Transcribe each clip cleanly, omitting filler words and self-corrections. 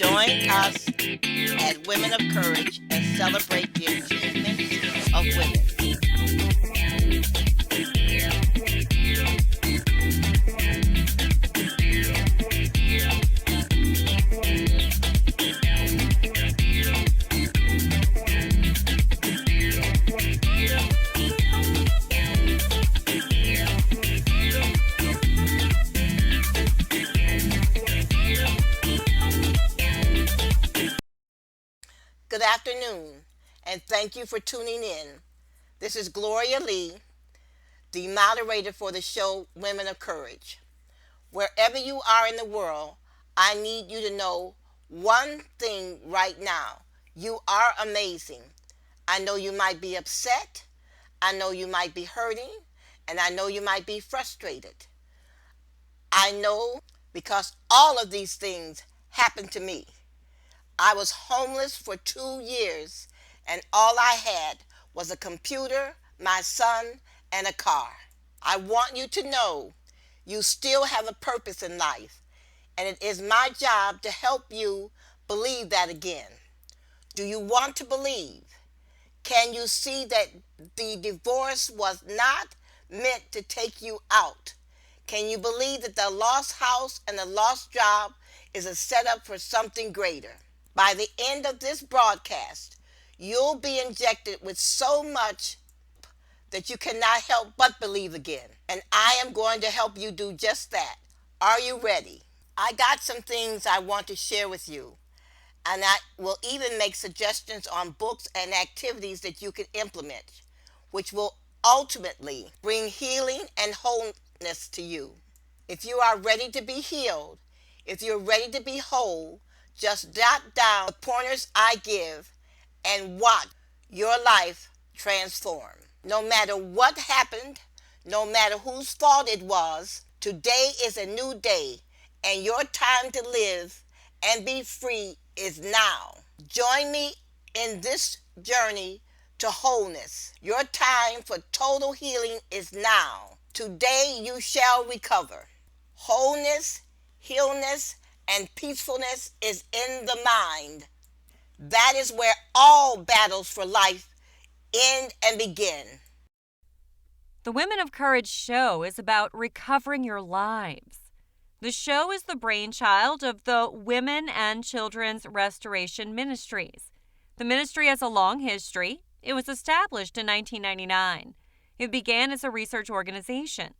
Join us at Women of Courage and celebrate the achievements of women. Good afternoon, and thank you for tuning in. This is Gloria Lee, the moderator for the show Women of Courage. Wherever you are in the world, I need you to know one thing right now. You are amazing. I know you might be upset. I know you might be hurting. And I know you might be frustrated. I know because all of these things happened to me. I was homeless for 2 years, and all I had was a computer, my son, and a car. I want you to know you still have a purpose in life, and it is my job to help you believe that again. Do you want to believe? Can you see that the divorce was not meant to take you out? Can you believe that the lost house and the lost job is a setup for something greater? By the end of this broadcast, you'll be injected with so much that you cannot help but believe again. And I am going to help you do just that. Are you ready? I got some things I want to share with you. And I will even make suggestions on books and activities that you can implement, which will ultimately bring healing and wholeness to you. If you are ready to be healed, if you're ready to be whole, just jot down the pointers I give and watch your life transform. No matter what happened, no matter whose fault it was, today is a new day, and your time to live and be free is now. Join me in this journey to wholeness. Your time for total healing is now. Today you shall recover. Wholeness, healness, and peacefulness is in the mind. That is where all battles for life end and begin. The Women of Courage show is about recovering your lives. The show is the brainchild of the Women and Children's Restoration Ministries. The ministry has a long history. It was established in 1999. It began as a research organization.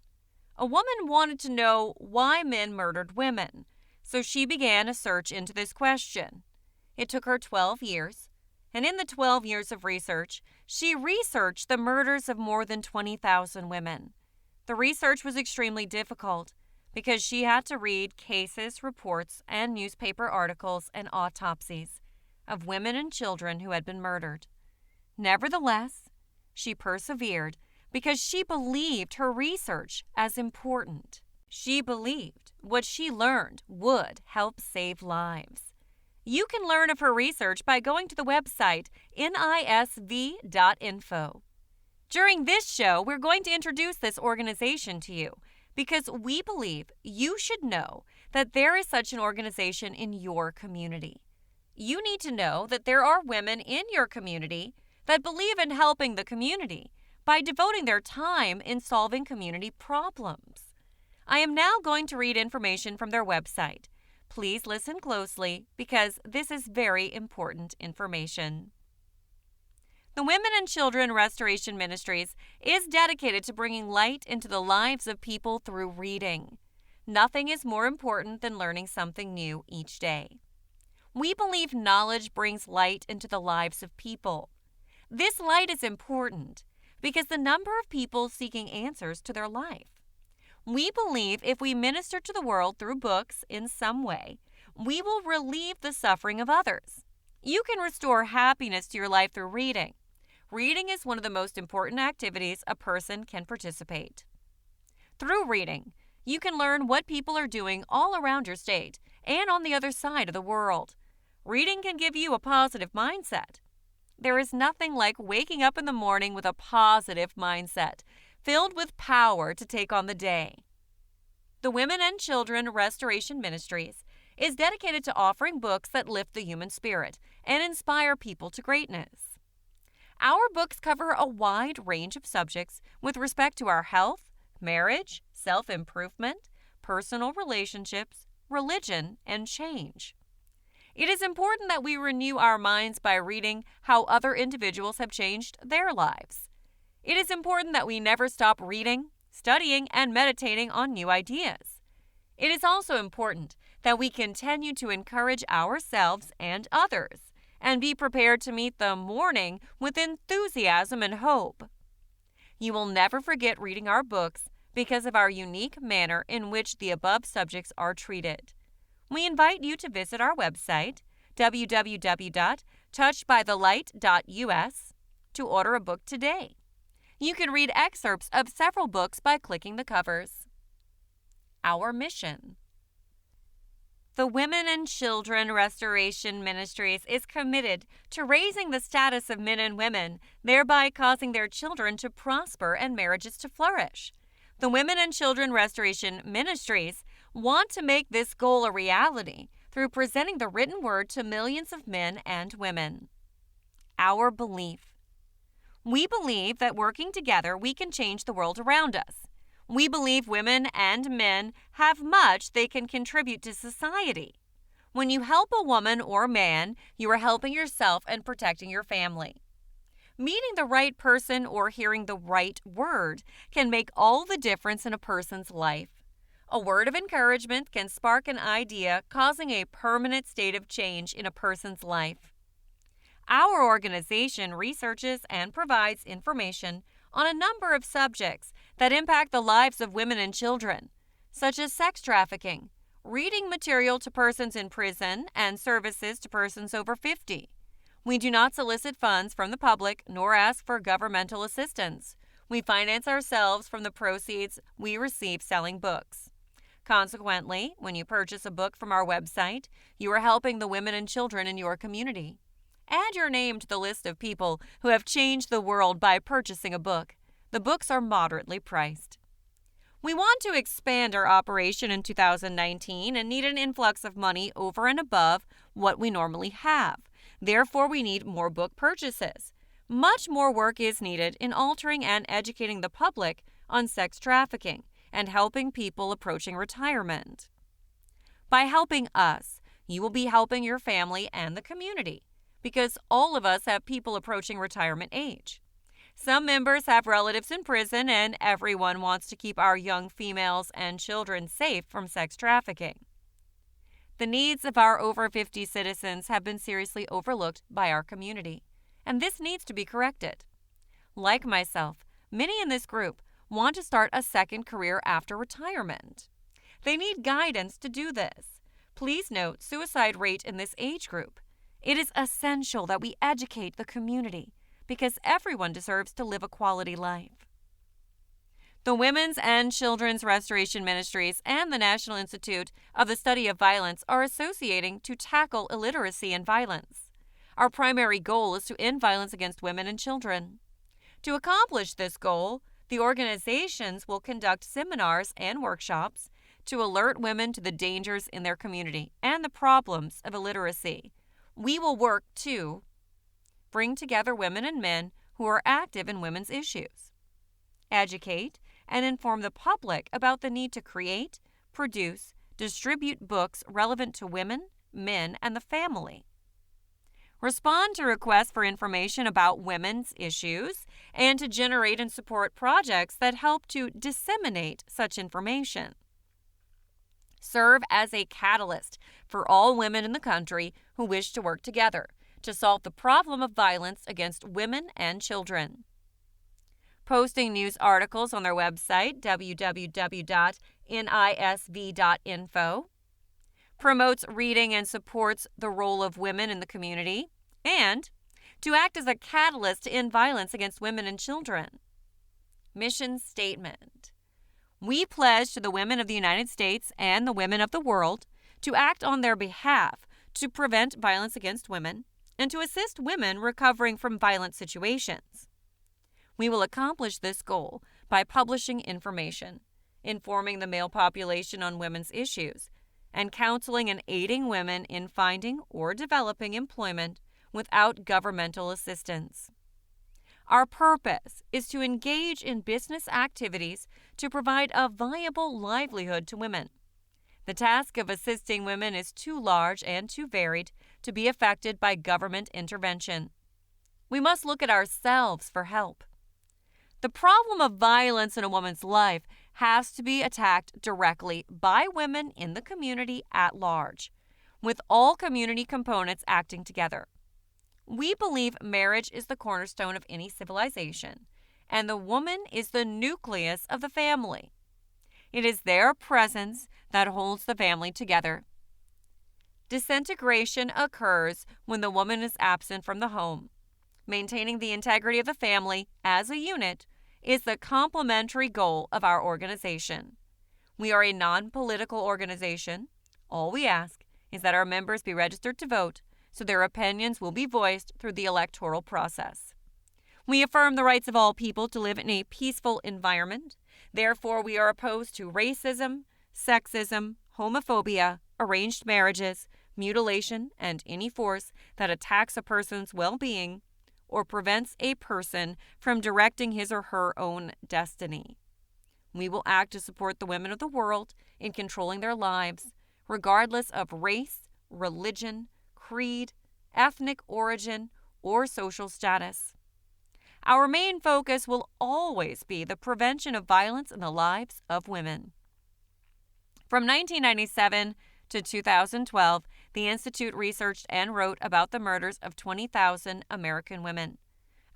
A woman wanted to know why men murdered women, so she began a search into this question. It took her 12 years, and in the 12 years of research, she researched the murders of more than 20,000 women. The research was extremely difficult because she had to read cases, reports, and newspaper articles and autopsies of women and children who had been murdered. Nevertheless, she persevered because she believed her research as important. She believed what she learned would help save lives. You can learn of her research by going to the website nisv.info. During this show, we're going to introduce this organization to you because we believe you should know that there is such an organization in your community. You need to know that there are women in your community that believe in helping the community by devoting their time in solving community problems. I am now going to read information from their website. Please listen closely because this is very important information. The Women and Children Restoration Ministries is dedicated to bringing light into the lives of people through reading. Nothing is more important than learning something new each day. We believe knowledge brings light into the lives of people. This light is important because the number of people seeking answers to their life. We believe if we minister to the world through books in some way, we will relieve the suffering of others. You can restore happiness to your life through reading. Reading is one of the most important activities a person can participate. Through reading, you can learn what people are doing all around your state and on the other side of the world. Reading can give you a positive mindset. There is nothing like waking up in the morning with a positive mindset, filled with power to take on the day. The Women and Children Restoration Ministries is dedicated to offering books that lift the human spirit and inspire people to greatness. Our books cover a wide range of subjects with respect to our health, marriage, self-improvement, personal relationships, religion, and change. It is important that we renew our minds by reading how other individuals have changed their lives. It is important that we never stop reading, studying, and meditating on new ideas. It is also important that we continue to encourage ourselves and others and be prepared to meet the morning with enthusiasm and hope. You will never forget reading our books because of our unique manner in which the above subjects are treated. We invite you to visit our website, www.touchedbythelight.us, to order a book today. You can read excerpts of several books by clicking the covers. Our mission. The Women and Children Restoration Ministries is committed to raising the status of men and women, thereby causing their children to prosper and marriages to flourish. The Women and Children Restoration Ministries want to make this goal a reality through presenting the written word to millions of men and women. Our belief. We believe that working together we can change the world around us. We believe women and men have much they can contribute to society. When you help a woman or man, you are helping yourself and protecting your family. Meeting the right person or hearing the right word can make all the difference in a person's life. A word of encouragement can spark an idea, causing a permanent state of change in a person's life. Our organization researches and provides information on a number of subjects that impact the lives of women and children, such as sex trafficking, reading material to persons in prison, and services to persons over 50. We do not solicit funds from the public nor ask for governmental assistance. We finance ourselves from the proceeds we receive selling books. Consequently, when you purchase a book from our website, you are helping the women and children in your community. Add your name to the list of people who have changed the world by purchasing a book. The books are moderately priced. We want to expand our operation in 2019 and need an influx of money over and above what we normally have. Therefore, we need more book purchases. Much more work is needed in altering and educating the public on sex trafficking and helping people approaching retirement. By helping us, you will be helping your family and the community, because all of us have people approaching retirement age. Some members have relatives in prison, and everyone wants to keep our young females and children safe from sex trafficking. The needs of our over 50 citizens have been seriously overlooked by our community, and this needs to be corrected. Like myself, many in this group want to start a second career after retirement. They need guidance to do this. Please note suicide rate in this age group. It is essential that we educate the community because everyone deserves to live a quality life. The Women's and Children's Restoration Ministries and the National Institute of the Study of Violence are associating to tackle illiteracy and violence. Our primary goal is to end violence against women and children. To accomplish this goal, the organizations will conduct seminars and workshops to alert women to the dangers in their community and the problems of illiteracy. We will work to bring together women and men who are active in women's issues, educate and inform the public about the need to create, produce, distribute books relevant to women, men, and the family, respond to requests for information about women's issues, and to generate and support projects that help to disseminate such information. Serve as a catalyst for all women in the country who wish to work together to solve the problem of violence against women and children. Posting news articles on their website, www.nisv.info, promotes reading and supports the role of women in the community, and to act as a catalyst to end violence against women and children. Mission statement. We pledge to the women of the United States and the women of the world to act on their behalf to prevent violence against women and to assist women recovering from violent situations. We will accomplish this goal by publishing information, informing the male population on women's issues, and counseling and aiding women in finding or developing employment without governmental assistance. Our purpose is to engage in business activities to provide a viable livelihood to women. The task of assisting women is too large and too varied to be affected by government intervention. We must look at ourselves for help. The problem of violence in a woman's life has to be attacked directly by women in the community at large, with all community components acting together. We believe marriage is the cornerstone of any civilization, and the woman is the nucleus of the family. It is their presence that holds the family together. Disintegration occurs when the woman is absent from the home. Maintaining the integrity of the family as a unit is the complementary goal of our organization. We are a non-political organization. All we ask is that our members be registered to vote so their opinions will be voiced through the electoral process. We affirm the rights of all people to live in a peaceful environment. Therefore, we are opposed to racism, sexism, homophobia, arranged marriages, mutilation, and any force that attacks a person's well-being or prevents a person from directing his or her own destiny. We will act to support the women of the world in controlling their lives, regardless of race, religion, creed, ethnic origin, or social status. Our main focus will always be the prevention of violence in the lives of women. From 1997 to 2012, the Institute researched and wrote about the murders of 20,000 American women.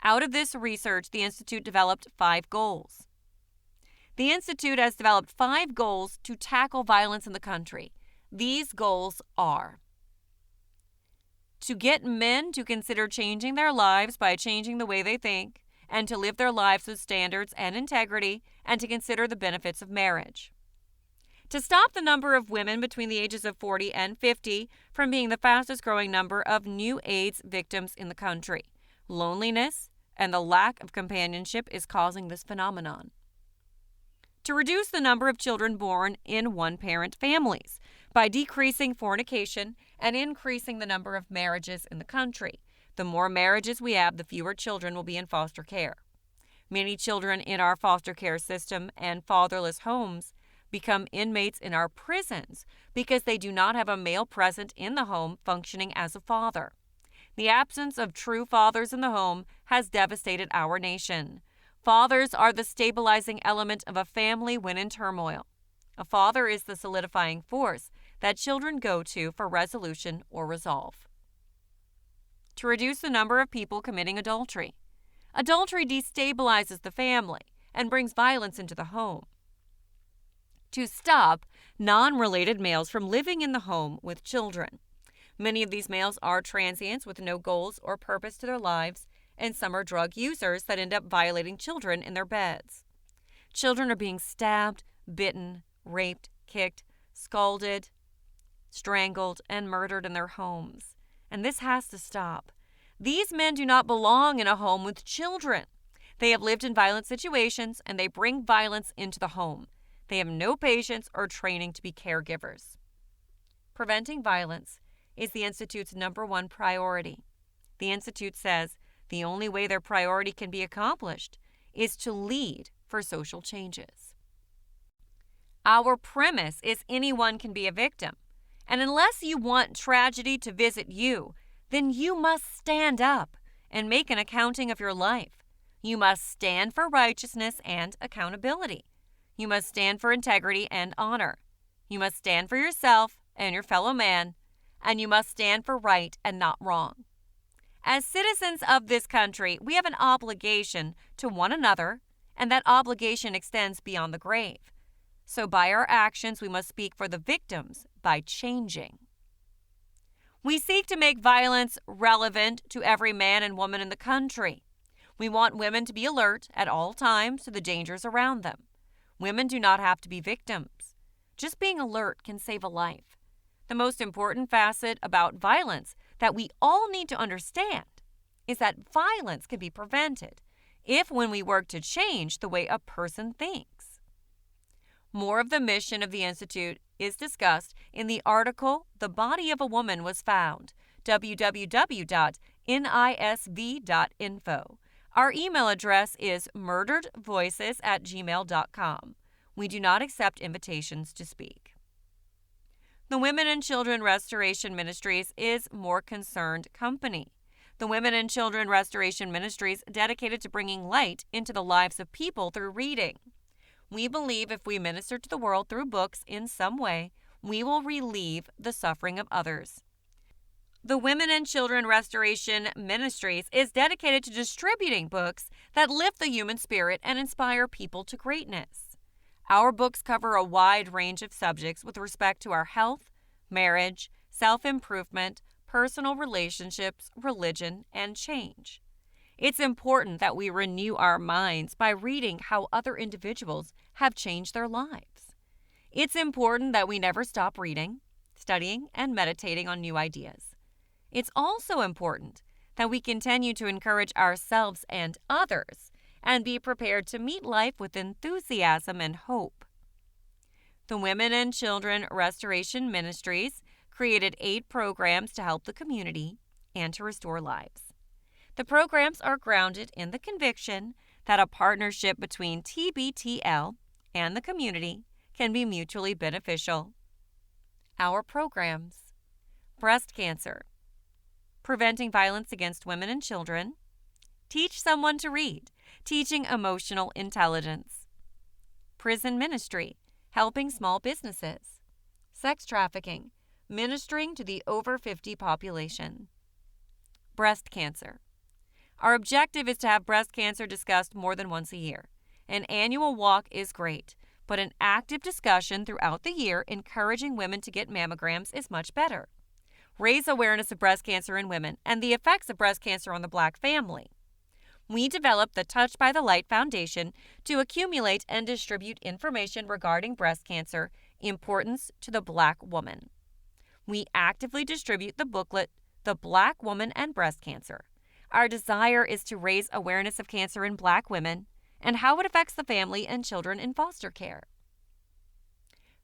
Out of this research, the Institute developed 5 goals. The Institute has developed 5 goals to tackle violence in the country. These goals are: to get men to consider changing their lives by changing the way they think, and to live their lives with standards and integrity, and to consider the benefits of marriage. To stop the number of women between the ages of 40 and 50 from being the fastest growing number of new AIDS victims in the country. Loneliness and the lack of companionship is causing this phenomenon. To reduce the number of children born in one-parent families by decreasing fornication and increasing the number of marriages in the country. The more marriages we have, the fewer children will be in foster care. Many children in our foster care system and fatherless homes become inmates in our prisons because they do not have a male present in the home functioning as a father. The absence of true fathers in the home has devastated our nation. Fathers are the stabilizing element of a family when in turmoil. A father is the solidifying force that children go to for resolution or resolve. To reduce the number of people committing adultery. Adultery destabilizes the family and brings violence into the home. To stop non-related males from living in the home with children. Many of these males are transients with no goals or purpose to their lives, and some are drug users that end up violating children in their beds. Children are being stabbed, bitten, raped, kicked, scalded, strangled, and murdered in their homes. And this has to stop. These men do not belong in a home with children. They have lived in violent situations, and they bring violence into the home. They have no patience or training to be caregivers. Preventing violence is the Institute's #1 priority. The Institute says the only way their priority can be accomplished is to lead for social changes. Our premise is anyone can be a victim, and unless you want tragedy to visit you, then you must stand up and make an accounting of your life. You must stand for righteousness and accountability. You must stand for integrity and honor. You must stand for yourself and your fellow man, and you must stand for right and not wrong. As citizens of this country, we have an obligation to one another, and that obligation extends beyond the grave. So by our actions, we must speak for the victims by changing. We seek to make violence relevant to every man and woman in the country. We want women to be alert at all times to the dangers around them. Women do not have to be victims. Just being alert can save a life. The most important facet about violence that we all need to understand is that violence can be prevented if when we work to change the way a person thinks. More of the mission of the Institute is discussed in the article The Body of a Woman Was Found, www.nisv.info. Our email address is murderedvoices@gmail.com. We do not accept invitations to speak. The Women and Children Restoration Ministries is more concerned company. The Women and Children Restoration Ministries dedicated to bringing light into the lives of people through reading. We believe if we minister to the world through books in some way, we will relieve the suffering of others. The Women and Children Restoration Ministries is dedicated to distributing books that lift the human spirit and inspire people to greatness. Our books cover a wide range of subjects with respect to our health, marriage, self-improvement, personal relationships, religion, and change. It's important that we renew our minds by reading how other individuals have changed their lives. It's important that we never stop reading, studying, and meditating on new ideas. It's also important that we continue to encourage ourselves and others and be prepared to meet life with enthusiasm and hope. The Women and Children Restoration Ministries created 8 programs to help the community and to restore lives. The programs are grounded in the conviction that a partnership between TBTL and the community can be mutually beneficial. Our programs: breast cancer, preventing violence against women and children, teach someone to read, teaching emotional intelligence, prison ministry, helping small businesses, sex trafficking, ministering to the over 50 population, breast cancer. Our objective is to have breast cancer discussed more than once a year. An annual walk is great, but an active discussion throughout the year encouraging women to get mammograms is much better. Raise awareness of breast cancer in women and the effects of breast cancer on the Black family. We developed the Touch by the Light Foundation to accumulate and distribute information regarding breast cancer, importance to the Black woman. We actively distribute the booklet, The Black Woman and Breast Cancer. Our desire is to raise awareness of cancer in Black women and how it affects the family and children in foster care.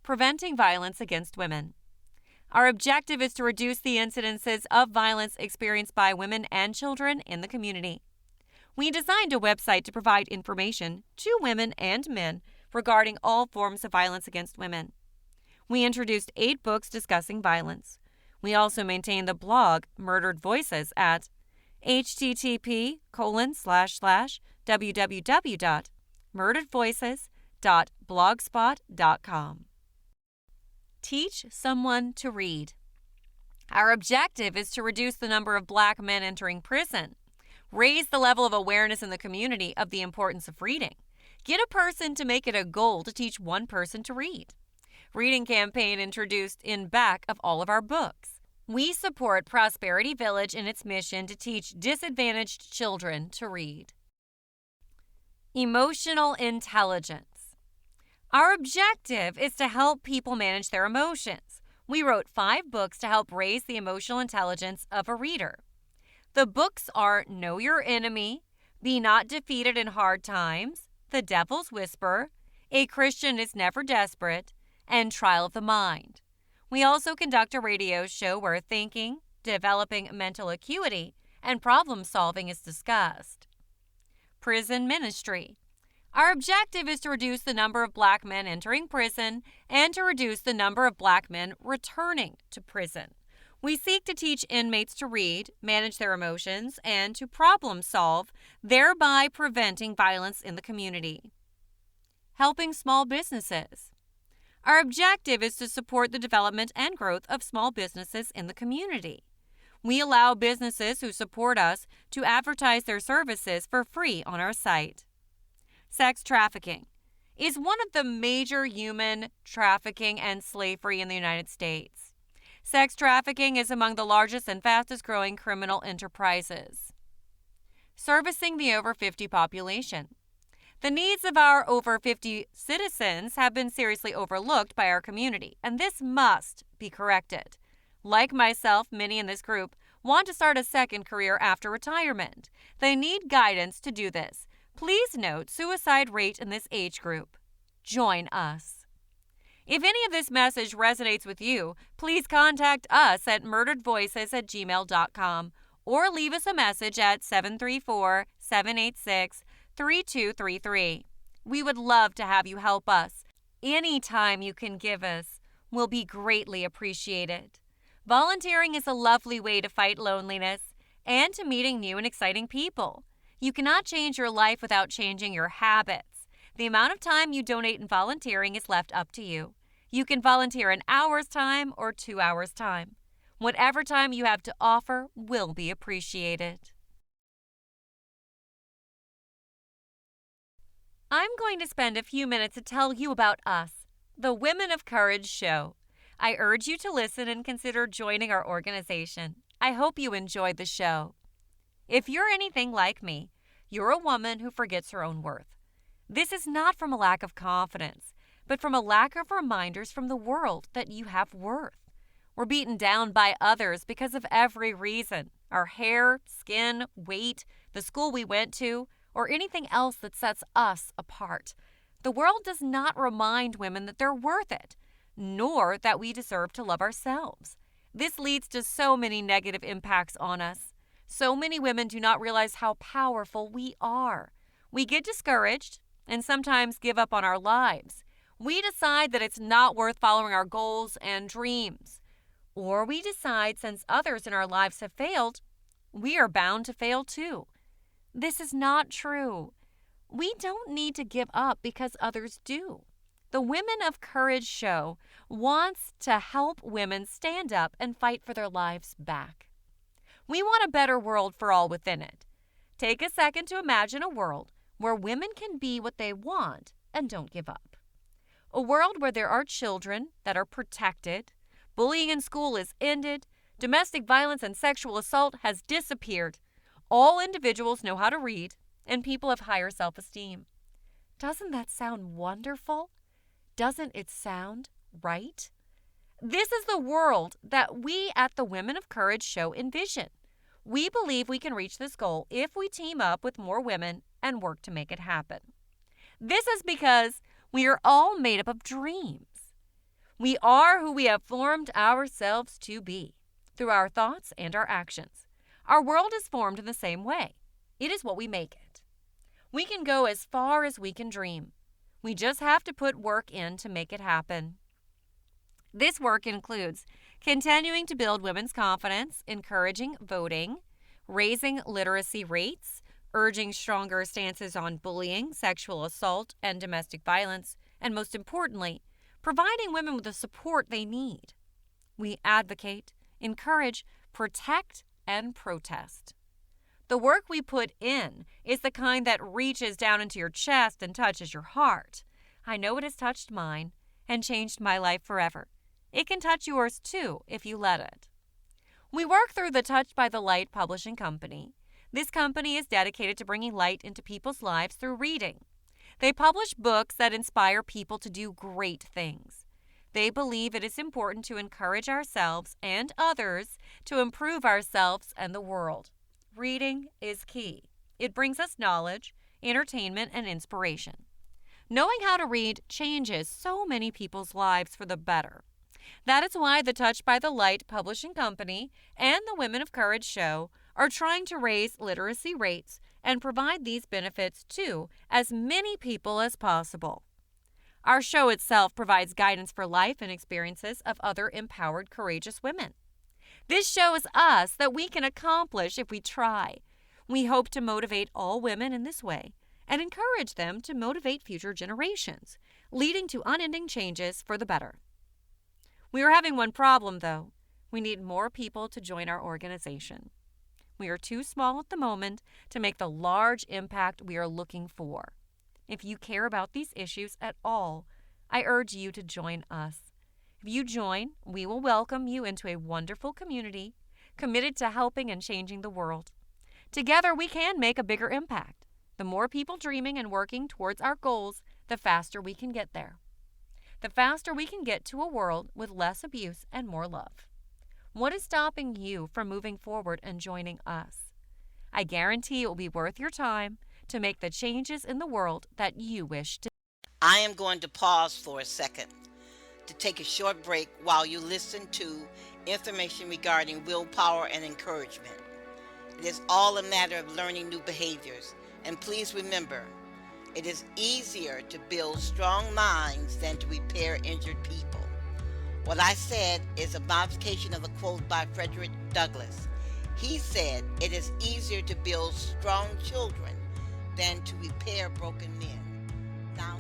Preventing violence against women. Our objective is to reduce the incidences of violence experienced by women and children in the community. We designed a website to provide information to women and men regarding all forms of violence against women. We introduced 8 books discussing violence. We also maintain the blog Murdered Voices at http://www.murderedvoices.blogspot.com. Teach someone to read. Our objective is to reduce the number of Black men entering prison, raise the level of awareness in the community of the importance of reading, get a person to make it a goal to teach one person to read. Reading campaign introduced in back of all of our books. We support Prosperity Village in its mission to teach disadvantaged children to read. Emotional intelligence. Our objective is to help people manage their emotions. We wrote 5 books to help raise the emotional intelligence of a reader. The books are Know Your Enemy, Be Not Defeated in Hard Times, The Devil's Whisper, A Christian is Never Desperate, and Trial of the Mind. We also conduct a radio show where thinking, developing mental acuity, and problem solving is discussed. Prison ministry. Our objective is to reduce the number of Black men entering prison and to reduce the number of Black men returning to prison. We seek to teach inmates to read, manage their emotions, and to problem solve, thereby preventing violence in the community. Helping small businesses. Our objective is to support the development and growth of small businesses in the community. We allow businesses who support us to advertise their services for free on our site. Sex trafficking is one of the major human trafficking and slavery in the United States. Sex trafficking is among the largest and fastest growing criminal enterprises. Servicing the over 50 population. The needs of our over 50 citizens have been seriously overlooked by our community, and this must be corrected. Like myself, many in this group want to start a second career after retirement. They need guidance to do this. Please note suicide rate in this age group. Join us. If any of this message resonates with you, please contact us at murderedvoices@gmail.com or leave us a message at 734-786-3233. We would love to have you help us. Any time you can give us will be greatly appreciated. Volunteering is a lovely way to fight loneliness and to meeting new and exciting people. You cannot change your life without changing your habits. The amount of time you donate in volunteering is left up to you. You can volunteer an hour's time or 2 hours' time. Whatever time you have to offer will be appreciated. I'm going to spend a few minutes to tell you about us, the Women of Courage Show. I urge you to listen and consider joining our organization. I hope you enjoyed the show. If you're anything like me, you're a woman who forgets her own worth. This is not from a lack of confidence, but from a lack of reminders from the world that you have worth. We're beaten down by others because of every reason: our hair, skin, weight, the school we went to, or anything else that sets us apart. The world does not remind women that they're worth it, nor that we deserve to love ourselves. This leads to so many negative impacts on us. So many women do not realize how powerful we are. We get discouraged and sometimes give up on our lives. We decide that it's not worth following our goals and dreams. Or we decide, since others in our lives have failed, we are bound to fail too. This is not true. We don't need to give up because others do. The Women of Courage Show wants to help women stand up and fight for their lives back. We want a better world for all within it. Take a second to imagine a world where women can be what they want and don't give up. A world where there are children that are protected, bullying in school is ended, domestic violence and sexual assault has disappeared, all individuals know how to read, and people have higher self-esteem. Doesn't that sound wonderful? Doesn't it sound right? This is the world that we at the Women of Courage Show envision. We believe we can reach this goal if we team up with more women and work to make it happen. This is because we are all made up of dreams. We are who we have formed ourselves to be through our thoughts and our actions. Our world is formed in the same way. It is what we make it. We can go as far as we can dream. We just have to put work in to make it happen. This work includes continuing to build women's confidence, encouraging voting, raising literacy rates, urging stronger stances on bullying, sexual assault, and domestic violence, and most importantly, providing women with the support they need. We advocate, encourage, protect, and protest. The work we put in is the kind that reaches down into your chest and touches your heart. I know it has touched mine and changed my life forever. It can touch yours too if you let it. We work through the Touched by the Light Publishing Company. This company is dedicated to bringing light into people's lives through reading. They publish books that inspire people to do great things. They believe it is important to encourage ourselves and others to improve ourselves and the world. Reading is key. It brings us knowledge, entertainment, and inspiration. Knowing how to read changes so many people's lives for the better. That is why the Touched by the Light Publishing Company and the Women of Courage Show are trying to raise literacy rates and provide these benefits to as many people as possible. Our show itself provides guidance for life and experiences of other empowered, courageous women. This shows us that we can accomplish if we try. We hope to motivate all women in this way and encourage them to motivate future generations, leading to unending changes for the better. We are having one problem, though. We need more people to join our organization. We are too small at the moment to make the large impact we are looking for. If you care about these issues at all, I urge you to join us. If you join, we will welcome you into a wonderful community committed to helping and changing the world. Together, we can make a bigger impact. The more people dreaming and working towards our goals, the faster we can get there. The faster we can get to a world with less abuse and more love. What is stopping you from moving forward and joining us? I guarantee it will be worth your time to make the changes in the world that you wish to. I am going to pause for a second. to take a short break while you listen to information regarding willpower and encouragement. It is all a matter of learning new behaviors. And please remember, it is easier to build strong minds than to repair injured people. What I said is a modification of a quote by Frederick Douglass. He said, "It is easier to build strong children than to repair broken men." Now,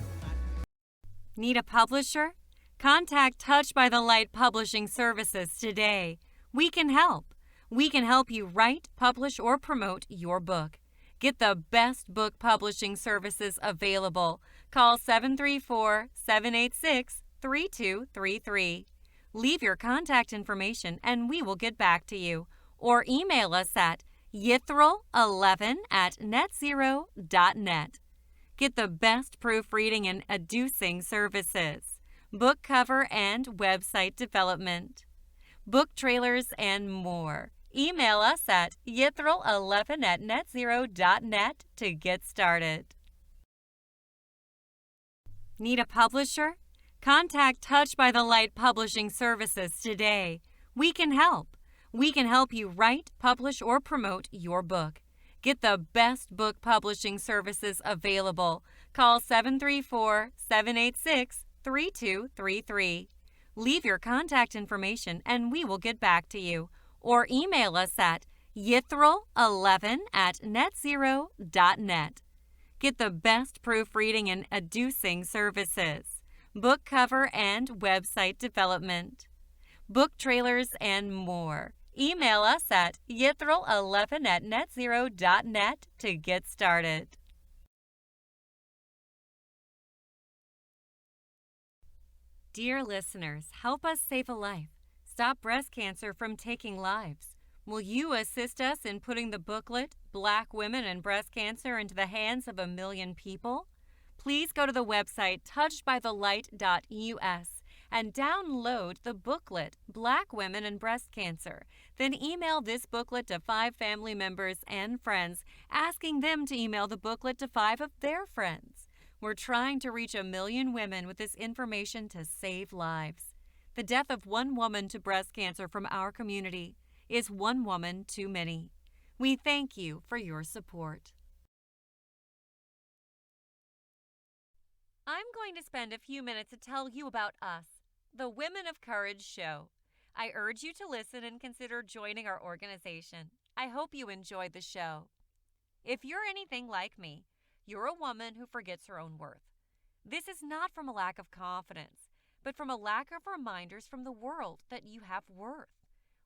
Need a publisher? Contact Touched by the Light Publishing Services today. We can help. We can help you write, publish, or promote your book. Get the best book publishing services available. Call 734-786-3233. Leave your contact information and we will get back to you. Or email us at yithril11@netzero.net. Get the best proofreading and adducing services, book cover and website development, book trailers, and more. Email us at yithril11@netzero.net to get started. Need a publisher? Contact Touched by the Light Publishing Services today. We can help. We can help you write, publish, or promote your book. Get the best book publishing services available. Call 734-786-3233. Leave your contact information and we will get back to you. Or email us at yithril11@netzero.net. Get the best proofreading and adducing services, book cover and website development, book trailers, and more. Email us at yithril11@netzero.net to get started. Dear listeners, help us save a life. Stop breast cancer from taking lives. Will you assist us in putting the booklet, Black Women and Breast Cancer, into the hands of 1 million people? Please go to the website touchedbythelight.us and download the booklet, Black Women and Breast Cancer. Then email this booklet to 5 family members and friends, asking them to email the booklet to 5 of their friends. We're trying to reach 1 million women with this information to save lives. The death of 1 woman to breast cancer from our community is 1 woman too many. We thank you for your support. I'm going to spend a few minutes to tell you about us, the Women of Courage Show. I urge you to listen and consider joining our organization. I hope you enjoyed the show. If you're anything like me, you're a woman who forgets her own worth. This is not from a lack of confidence, but from a lack of reminders from the world that you have worth.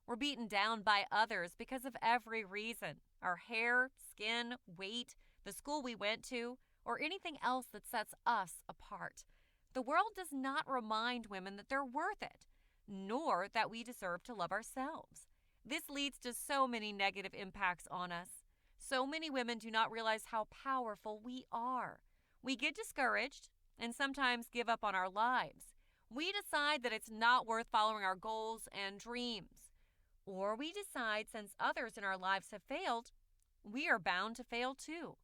We're beaten down by others because of every reason: our hair, skin, weight, the school we went to, or anything else that sets us apart. The world does not remind women that they're worth it, nor that we deserve to love ourselves. This leads to so many negative impacts on us. So many women do not realize how powerful we are. We get discouraged and sometimes give up on our lives. We decide that it's not worth following our goals and dreams. Or we decide, since others in our lives have failed, we are bound to fail too.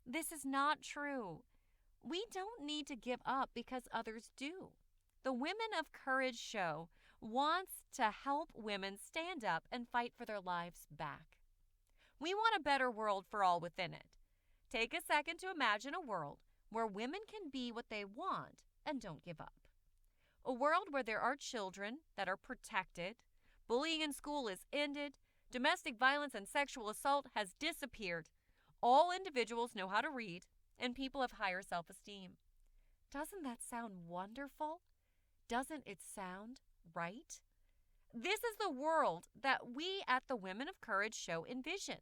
This is not true. We don't need to give up because others do. The Women of Courage Show wants to help women stand up and fight for their lives back. We want a better world for all within it. Take a second to imagine a world where women can be what they want and don't give up. A world where there are children that are protected, bullying in school is ended, domestic violence and sexual assault has disappeared, all individuals know how to read, and people have higher self-esteem. Doesn't that sound wonderful? Doesn't it sound right? This is the world that we at the Women of Courage Show envision.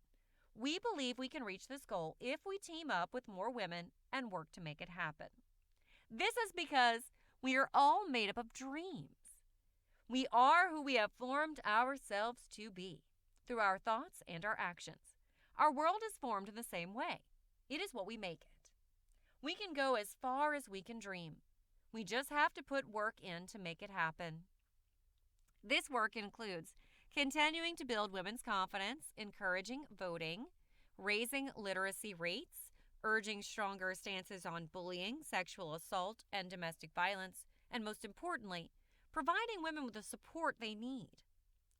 We believe we can reach this goal if we team up with more women and work to make it happen. This is because we are all made up of dreams. We are who we have formed ourselves to be through our thoughts and our actions. Our world is formed in the same way. It is what we make it. We can go as far as we can dream. We just have to put work in to make it happen. This work includes continuing to build women's confidence, encouraging voting, raising literacy rates, urging stronger stances on bullying, sexual assault, and domestic violence, and most importantly, providing women with the support they need.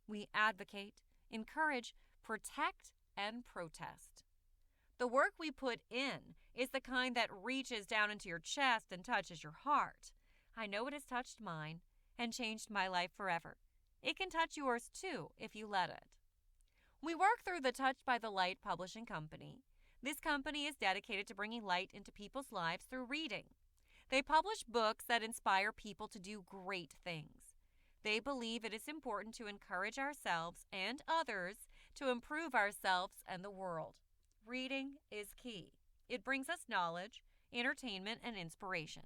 We advocate, encourage, protect, and protest. The work we put in is the kind that reaches down into your chest and touches your heart. I know it has touched mine and changed my life forever. It can touch yours too if you let it. We work through the Touched by the Light Publishing Company. This company is dedicated to bringing light into people's lives through reading. They publish books that inspire people to do great things. They believe it is important to encourage ourselves and others to improve ourselves and the world. Reading is key. It brings us knowledge, entertainment, and inspiration.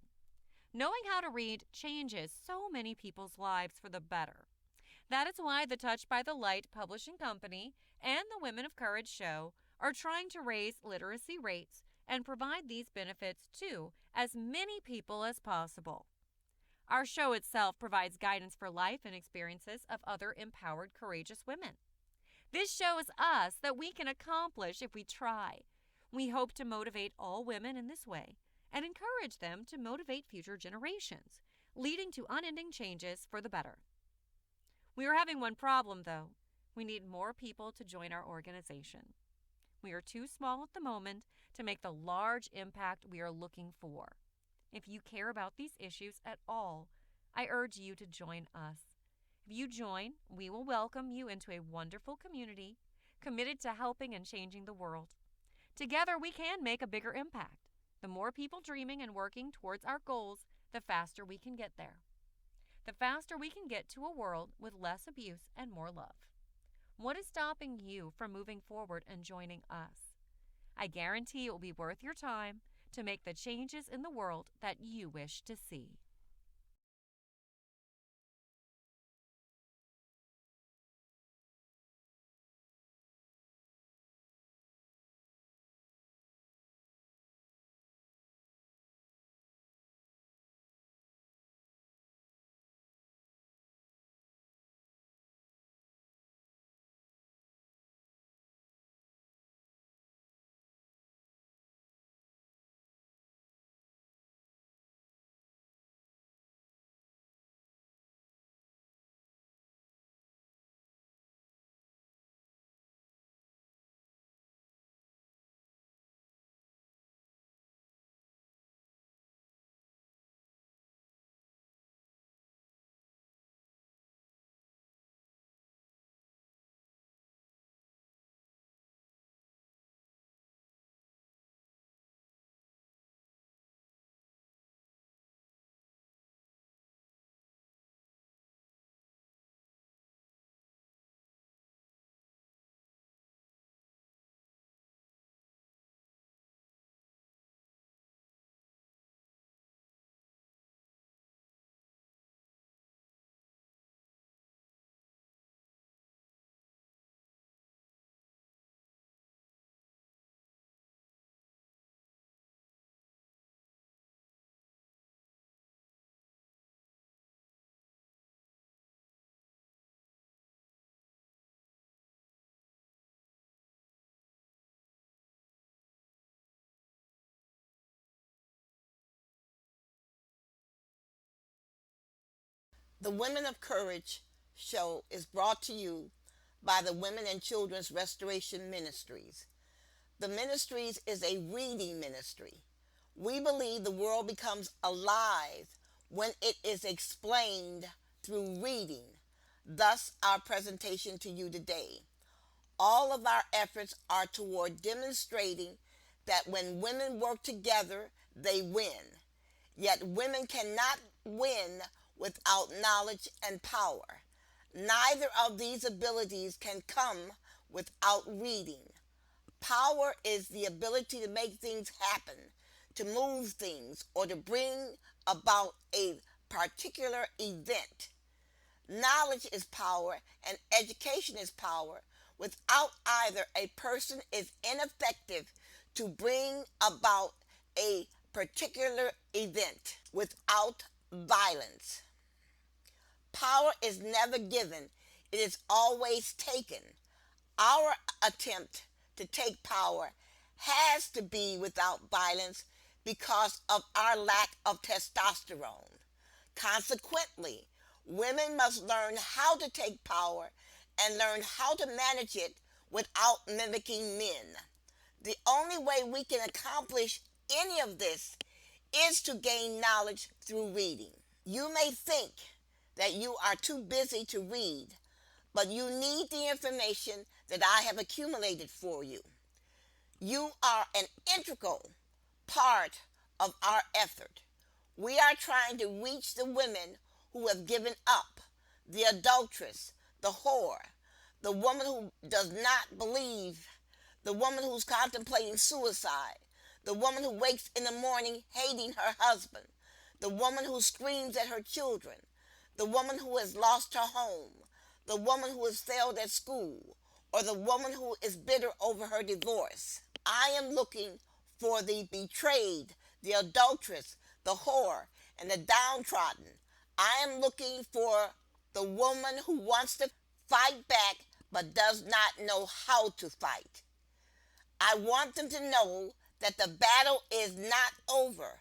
Knowing how to read changes so many people's lives for the better. That is why the Touched by the Light Publishing Company and the Women of Courage show are trying to raise literacy rates and provide these benefits to as many people as possible. Our show itself provides guidance for life and experiences of other empowered, courageous women. This shows us that we can accomplish if we try. We hope to motivate all women in this way and encourage them to motivate future generations, leading to unending changes for the better. We are having one problem, though. We need more people to join our organization. We are too small at the moment to make the large impact we are looking for. If you care about these issues at all, I urge you to join us. If you join, we will welcome you into a wonderful community committed to helping and changing the world. Together, we can make a bigger impact. The more people dreaming and working towards our goals, the faster we can get there. The faster we can get to a world with less abuse and more love. What is stopping you from moving forward and joining us? I guarantee it will be worth your time to make the changes in the world that you wish to see. The Women of Courage show is brought to you by the Women and Children's Restoration Ministries. The Ministries is a reading ministry. We believe the world becomes alive when it is explained through reading. Thus, our presentation to you today. All of our efforts are toward demonstrating that when women work together, they win. Yet women cannot win without knowledge and power. Neither of these abilities can come without reading. Power is the ability to make things happen, to move things, or to bring about a particular event. Knowledge is power and education is power. Without either, a person is ineffective to bring about a particular event. Without violence, power is never given, it is always taken. Our attempt to take power has to be without violence because of our lack of testosterone. Consequently, Women must learn how to take power and learn how to manage it without mimicking men. The only way we can accomplish any of this is to gain knowledge through reading. You may think that you are too busy to read, but you need the information that I have accumulated for you. You are an integral part of our effort. We are trying to reach the women who have given up, the adulteress, the whore, the woman who does not believe, the woman who's contemplating suicide, the woman who wakes in the morning hating her husband, the woman who screams at her children, the woman who has lost her home, the woman who has failed at school, or the woman who is bitter over her divorce. I am looking for the betrayed, the adulteress, the whore, and the downtrodden. I am looking for the woman who wants to fight back but does not know how to fight. I want them to know that the battle is not over.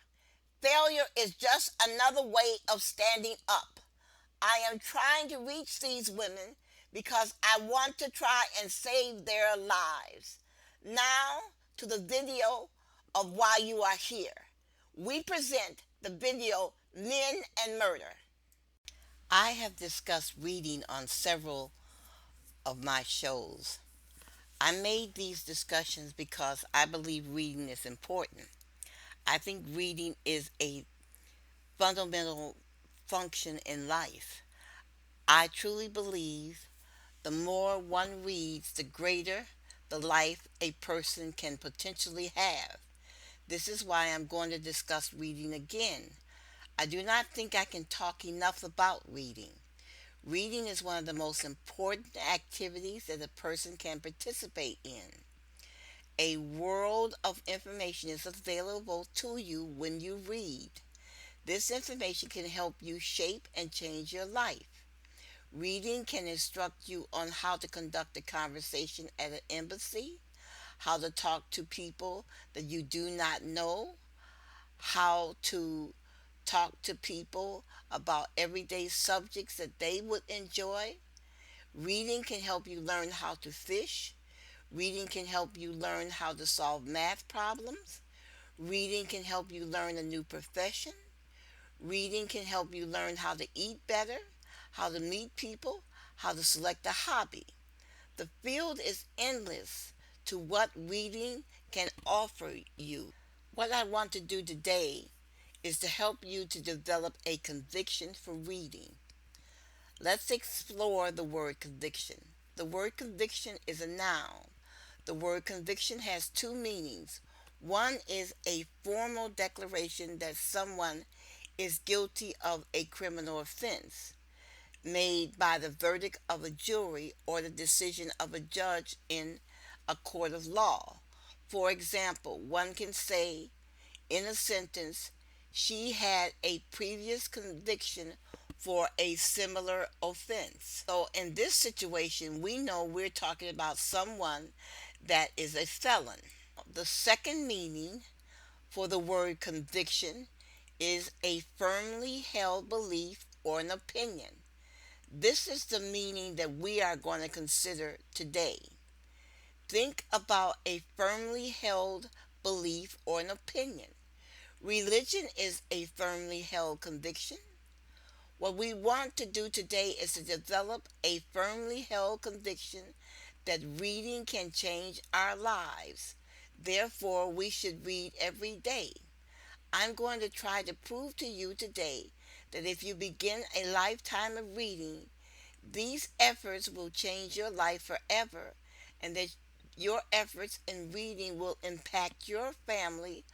Failure is just another way of standing up. I am trying to reach these women because I want to try and save their lives. Now to the video of why you are here. We present the video Men and Murder. I have discussed reading on several of my shows. I made these discussions because I believe reading is important. I think reading is a fundamental function in life. I truly believe the more one reads, the greater the life a person can potentially have. This is why I'm going to discuss reading again. I do not think I can talk enough about reading. Reading is one of the most important activities that a person can participate in. A world of information is available to you when you read. This information can help you shape and change your life. Reading can instruct you on how to conduct a conversation at an embassy, how to talk to people that you do not know, how to talk to people about everyday subjects that they would enjoy. Reading can help you learn how to fish. Reading can help you learn how to solve math problems. Reading can help you learn a new profession. Reading can help you learn how to eat better, how to meet people, how to select a hobby. The field is endless to what reading can offer you. What I want to do today is to help you to develop a conviction for reading. Let's explore the word conviction. The word conviction is a noun. The word conviction has two meanings. One is a formal declaration that someone is guilty of a criminal offense made by the verdict of a jury or the decision of a judge in a court of law. For example, one can say in a sentence, she had a previous conviction for a similar offense. So in this situation, we know we're talking about someone that is a felon. The second meaning for the word conviction is a firmly held belief or an opinion. This is the meaning that we are going to consider today. Think about a firmly held belief or an opinion. Religion is a firmly held conviction. What we want to do today is to develop a firmly held conviction that reading can change our lives. Therefore, we should read every day. I'm going to try to prove to you today that if you begin a lifetime of reading, these efforts will change your life forever, and that your efforts in reading will impact your family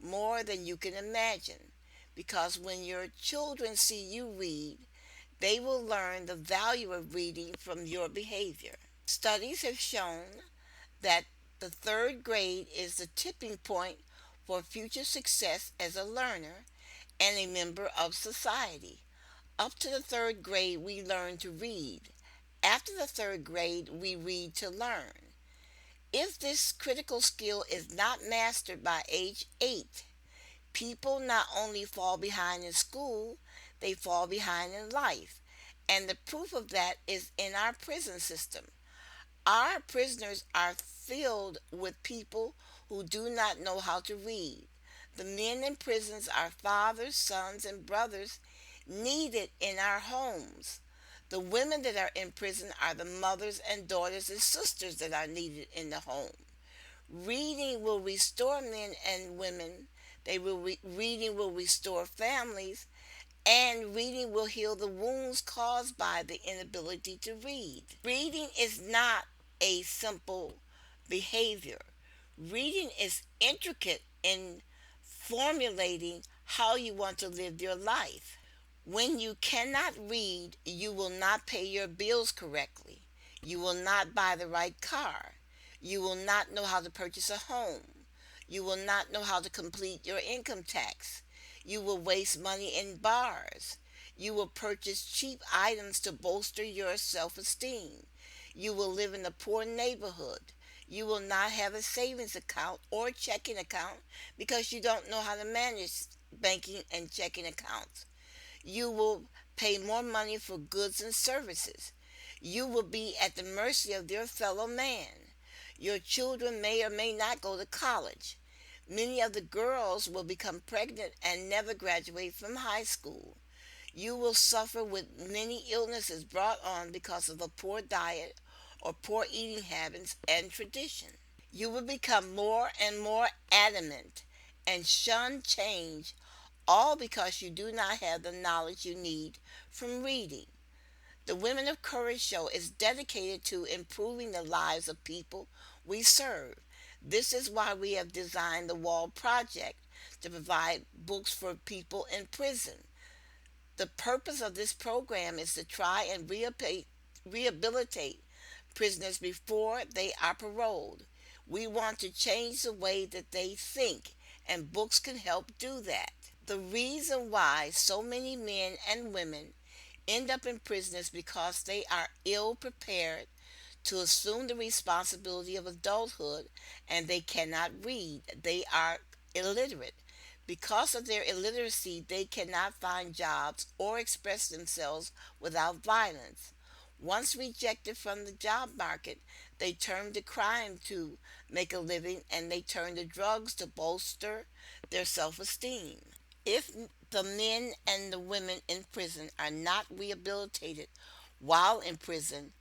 more than you can imagine. Because when your children see you read, they will learn the value of reading from your behavior. Studies have shown that the third grade is the tipping point for future success as a learner and a member of society. Up to the third grade, we learn to read. After the third grade, we read to learn. If this critical skill is not mastered by age 8, people not only fall behind in school, they fall behind in life. And the proof of that is in our prison system. Our prisoners are filled with people who do not know how to read. The men in prisons are fathers, sons, and brothers needed in our homes. The women that are in prison are the mothers and daughters and sisters that are needed in the home. Reading will restore men and women. Reading will restore families, and reading will heal the wounds caused by the inability to read. Reading is not a simple behavior. Reading is intricate in formulating how you want to live your life. When you cannot read, you will not pay your bills correctly. You will not buy the right car. You will not know how to purchase a home. You will not know how to complete your income tax. You will waste money in bars. You will purchase cheap items to bolster your self esteem. You will live in a poor neighborhood. You will not have a savings account or checking account because you don't know how to manage banking and checking accounts. You will pay more money for goods and services. You will be at the mercy of your fellow man. Your children may or may not go to college. Many of the girls will become pregnant and never graduate from high school. You will suffer with many illnesses brought on because of a poor diet or poor eating habits and tradition. You will become more and more adamant and shun change, all because you do not have the knowledge you need from reading. The Women of Courage show is dedicated to improving the lives of people we serve. This is why we have designed the Wall Project to provide books for people in prison. The purpose of this program is to try and rehabilitate prisoners before they are paroled. We want to change the way that they think, and books can help do that. The reason why so many men and women end up in prison is because they are ill prepared to assume the responsibility of adulthood, and they cannot read. They are illiterate. Because of their illiteracy, they cannot find jobs or express themselves without violence. Once rejected from the job market, they turn to crime to make a living, and they turn to drugs to bolster their self esteem. If the men and the women in prison are not rehabilitated while in prison,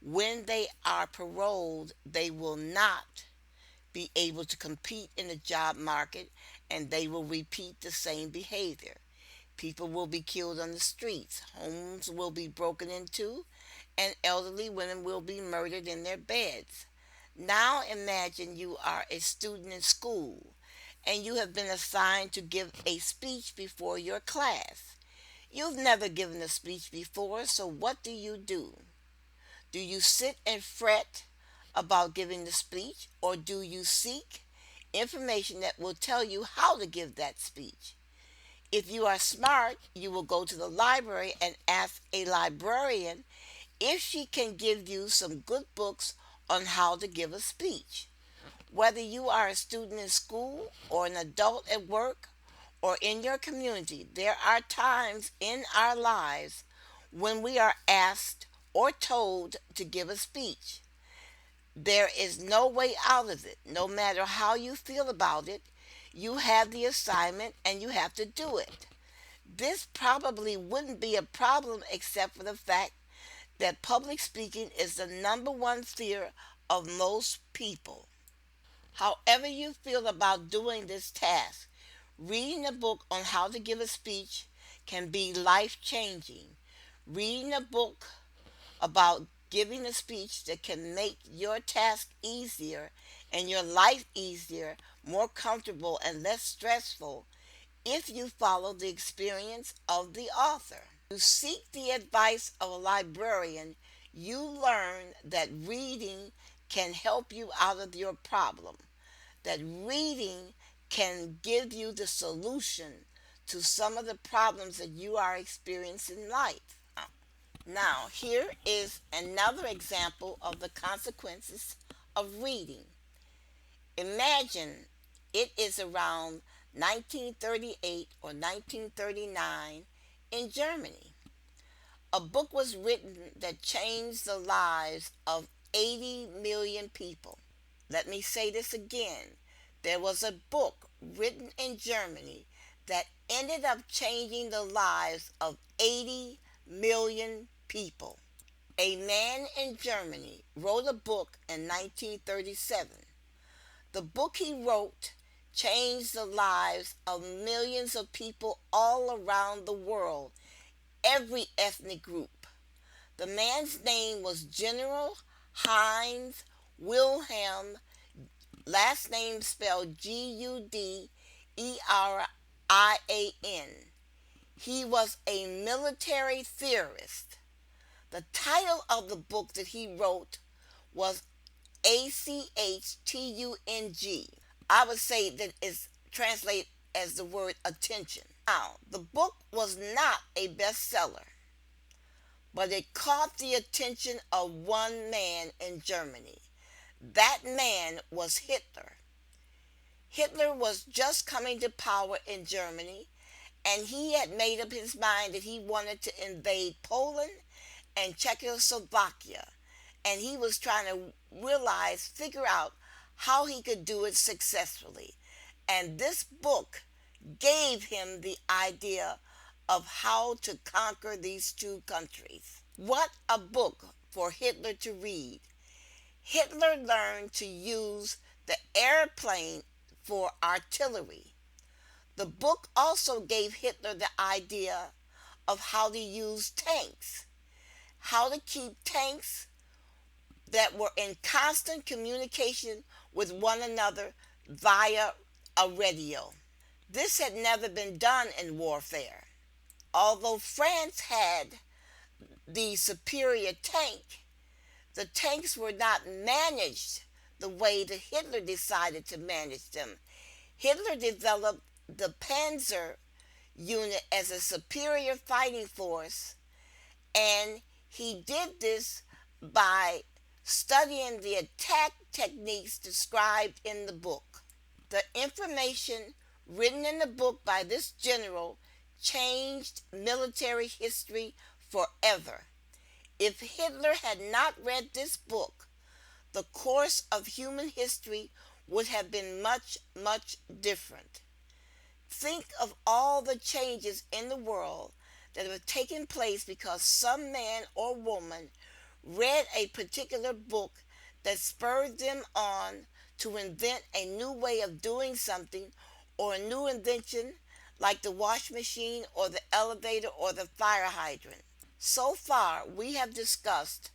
when they are paroled, they will not be able to compete in the job market, and they will repeat the same behavior. People will be killed on the streets, homes will be broken into, and elderly women will be murdered in their beds. Now imagine you are a student in school and you have been assigned to give a speech before your class. You've never given a speech before, so what do you do? Do you sit and fret about giving the speech, or do you seek information that will tell you how to give that speech? If you are smart, you will go to the library and ask a librarian if she can give you some good books on how to give a speech. Whether you are a student in school or an adult at work or in your community, there are times in our lives when we are asked or told to give a speech. There is no way out of it. No matter how you feel about it, you have the assignment and you have to do it. This probably wouldn't be a problem except for the fact that public speaking is the number one fear of most people. However you feel about doing this task, reading a book on how to give a speech can be life changing. Reading a book about giving a speech that can make your task easier and your life easier, more comfortable, and less stressful if you follow the experience of the author. To seek the advice of a librarian, you learn that reading can help you out of your problem, that reading can give you the solution to some of the problems that you are experiencing in life. Now, here is another example of the consequences of reading. Imagine it is around 1938 or 1939 in Germany. A book was written that changed the lives of 80 million people. Let me say this again. There was a book written in Germany that ended up changing the lives of 80 million people. A man in Germany wrote a book in 1937. The book he wrote changed the lives of millions of people all around the world, every ethnic group. The man's name was General Heinz Wilhelm, last name spelled Guderian. He was a military theorist. The title of the book that he wrote was ACHTUNG. I would say that it's translated as the word attention. Now, the book was not a bestseller, but it caught the attention of one man in Germany. That man was Hitler. Hitler was just coming to power in Germany, and he had made up his mind that he wanted to invade Poland and Czechoslovakia. And he was trying to figure out how he could do it successfully. And this book gave him the idea of how to conquer these two countries. What a book for Hitler to read. Hitler learned to use the airplane for artillery. The book also gave Hitler the idea of how to use tanks, how to keep tanks that were in constant communication with one another via a radio. This had never been done in warfare. Although France had the superior tank, the tanks were not managed the way that Hitler decided to manage them. Hitler developed the Panzer unit as a superior fighting force, and he did this by studying the attack techniques described in the book. The information written in the book by this general changed military history forever. If Hitler had not read this book, the course of human history would have been much, much different. Think of all the changes in the world that have taken place because some man or woman read a particular book that spurred them on to invent a new way of doing something, or a new invention like the wash machine or the elevator or the fire hydrant. So far, we have discussed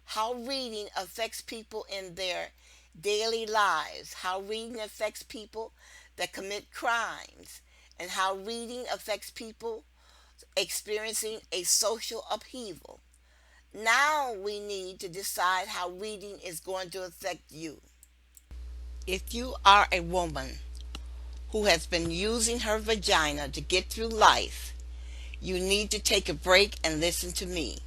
how reading affects people in their daily lives, how reading affects people that commit crimes, and how reading affects people experiencing a social upheaval. Now we need to decide how reading is going to affect you. If you are a woman who has been using her vagina to get through life, you need to take a break and listen to me.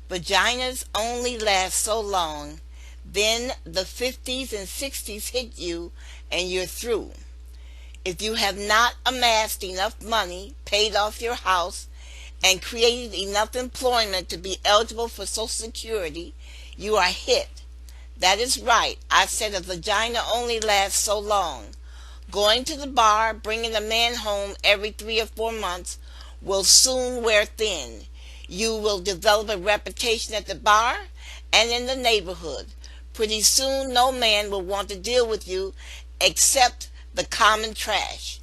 Vaginas only last so long, then the 50s and 60s hit you and you're through. If you have not amassed enough money, paid off your house, and created enough employment to be eligible for Social Security, you are hit. That is right. I said a vagina only lasts so long. Going to the bar, bringing a man home every 3 or 4 months will soon wear thin. You will develop a reputation at the bar and in the neighborhood. Pretty soon no man will want to deal with you except the common trash.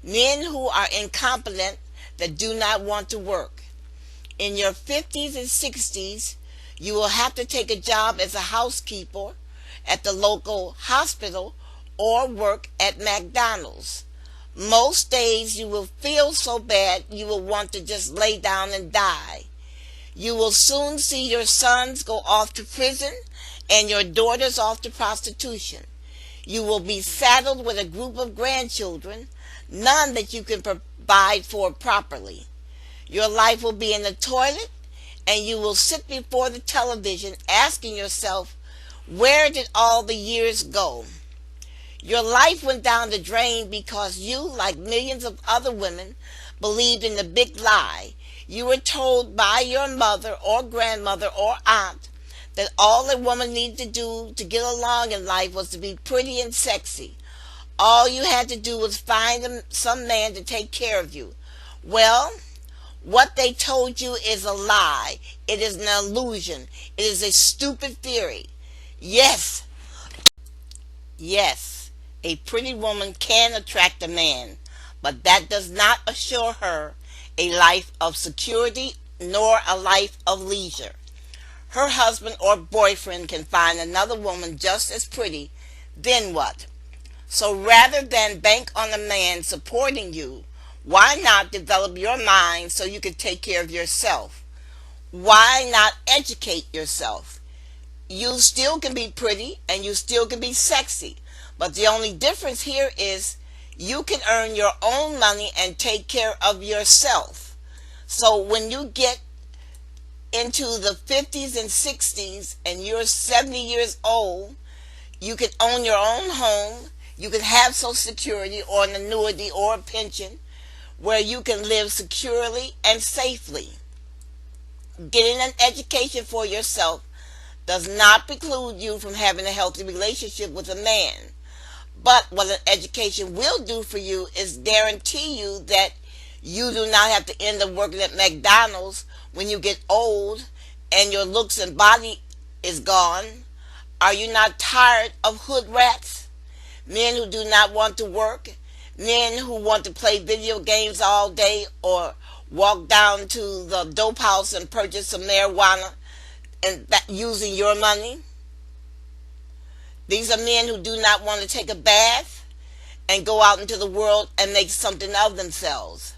Men who are incompetent that do not want to work. In your 50s and 60s, you will have to take a job as a housekeeper at the local hospital or work at McDonald's. Most days you will feel so bad you will want to just lay down and die. You will soon see your sons go off to prison and your daughters off to prostitution. You will be saddled with a group of grandchildren, none that you can provide for properly. Your life will be in the toilet, and you will sit before the television asking yourself, where did all the years go? Your life went down the drain because you, like millions of other women, believed in the big lie. You were told by your mother or grandmother or aunt that all a woman needed to do to get along in life was to be pretty and sexy. All you had to do was find some man to take care of you. Well, what they told you is a lie. It is an illusion. It is a stupid theory. Yes, yes, a pretty woman can attract a man, but that does not assure her a life of security nor a life of leisure. Her husband or boyfriend can find another woman just as pretty, then what? So rather than bank on a man supporting you, why not develop your mind so you can take care of yourself? Why not educate yourself? You still can be pretty and you still can be sexy, but the only difference here is you can earn your own money and take care of yourself. So when you get into the 50s and 60s and you're 70 years old, you can own your own home. You can have Social Security or an annuity or a pension where you can live securely and safely. Getting an education for yourself does not preclude you from having a healthy relationship with a man. But what an education will do for you is guarantee you that you do not have to end up working at McDonald's when you get old and your looks and body is gone. Are you not tired of hood rats? Men who do not want to work? Men who want to play video games all day or walk down to the dope house and purchase some marijuana and using your money? These are men who do not want to take a bath and go out into the world and make something of themselves.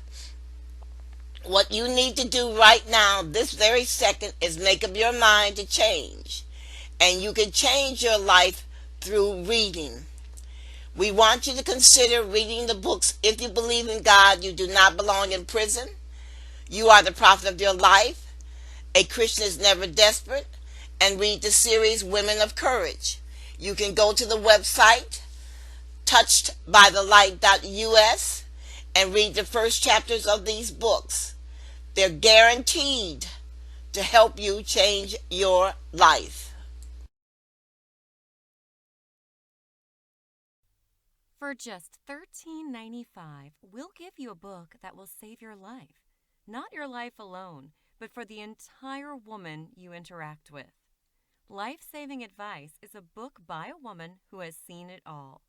What you need to do right now, this very second, is make up your mind to change. And you can change your life through reading. We want you to consider reading the books If You Believe in God, You Do Not Belong in Prison, You Are the Prophet of Your Life, A Christian is Never Desperate, and read the series Women of Courage. You can go to the website touchedbythelight.us and read the first chapters of these books. They're guaranteed to help you change your life. For just $13.95, we'll give you a book that will save your life. Not your life alone, but for the entire woman you interact with. Life-Saving Advice is a book by a woman who has seen it all.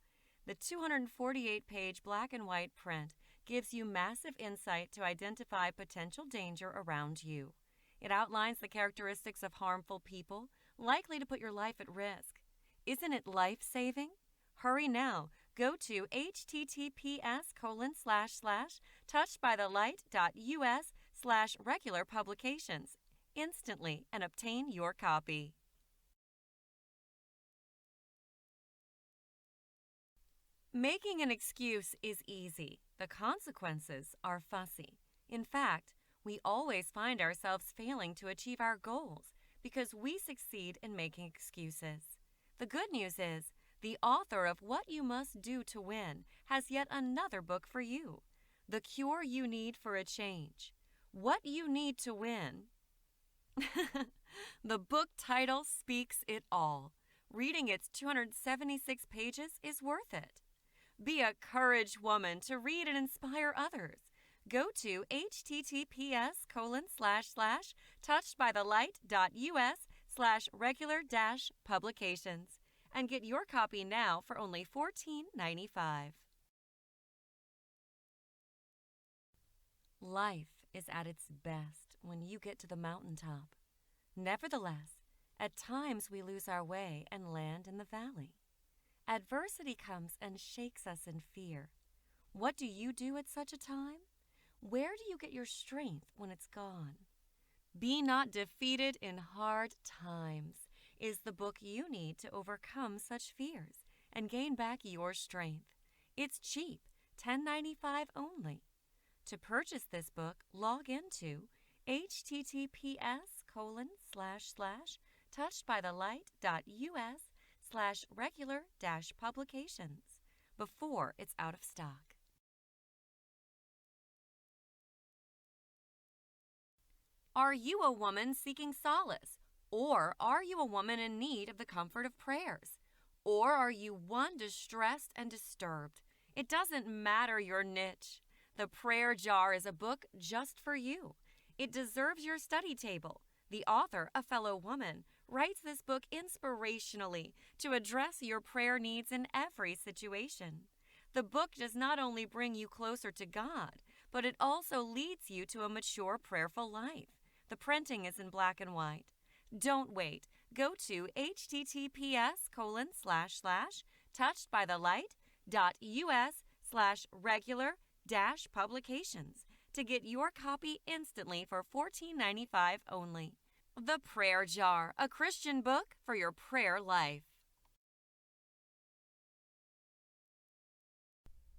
The 248-page black and white print gives you massive insight to identify potential danger around you. It outlines the characteristics of harmful people likely to put your life at risk. Isn't it life-saving? Hurry now. Go to https://touchedbythelight.us/regular publications instantly and obtain your copy. Making an excuse is easy. The consequences are fussy. In fact, we always find ourselves failing to achieve our goals because we succeed in making excuses. The good news is, the author of What You Must Do to Win has yet another book for you. The Cure You Need for a Change. What You Need to Win. The book title speaks it all. Reading its 276 pages is worth it. Be a courage woman to read and inspire others. Go to https://touchedbythelight.us/regular-publications and get your copy now for only $14.95. Life is at its best when you get to the mountaintop. Nevertheless, at times we lose our way and land in the valley. Adversity comes and shakes us in fear. What do you do at such a time? Where do you get your strength when it's gone? Be Not Defeated in Hard Times is the book you need to overcome such fears and gain back your strength. It's cheap, $10.95 only. To purchase this book, log into https://touchedbythelight.us/regular-publications before it's out of stock. Are you a woman seeking solace? Or are you a woman in need of the comfort of prayers? Or are you one distressed and disturbed? It doesn't matter your niche. The Prayer Jar is a book just for you. It deserves your study table. The author, a fellow woman, writes this book inspirationally to address your prayer needs in every situation. The book does not only bring you closer to God, but it also leads you to a mature prayerful life. The printing is in black and white. Don't wait. Go to https://touchedbythelight.us/regular-publications to get your copy instantly for $14.95 only. The Prayer Jar, a Christian book for your prayer life.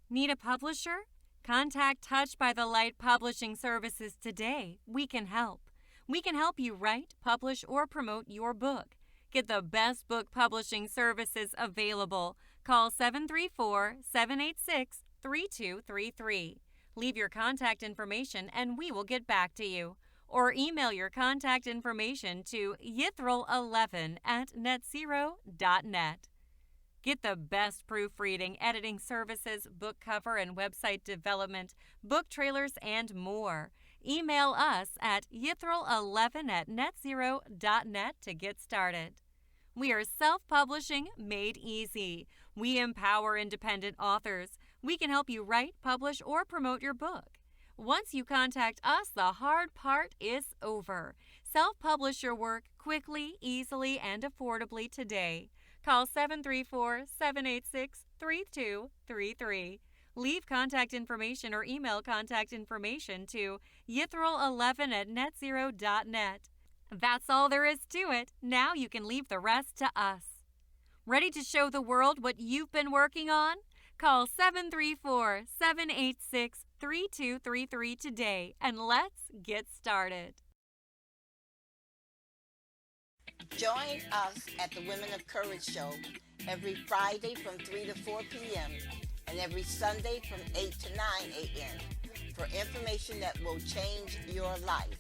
Need a publisher? Contact Touched by the Light Publishing Services today. We can help. We can help you write, publish, or promote your book. Get the best book publishing services available. Call 734-786-3233. Leave your contact information and we will get back to you. Or email your contact information to yithril11@netzero.net. Get the best proofreading, editing services, book cover and website development, book trailers, and more. Email us at yithril11@netzero.net to get started. We are self-publishing made easy. We empower independent authors. We can help you write, publish, or promote your book. Once you contact us, the hard part is over. Self-publish your work quickly, easily, and affordably today. Call 734-786-3233. Leave contact information or email contact information to yithril11@netzero.net. That's all there is to it. Now you can leave the rest to us. Ready to show the world what you've been working on? Call 734-786-3233 today and let's get started. Join us at the Women of Courage Show every Friday from 3 to 4 p.m. and every Sunday from 8 to 9 a.m. for information that will change your life.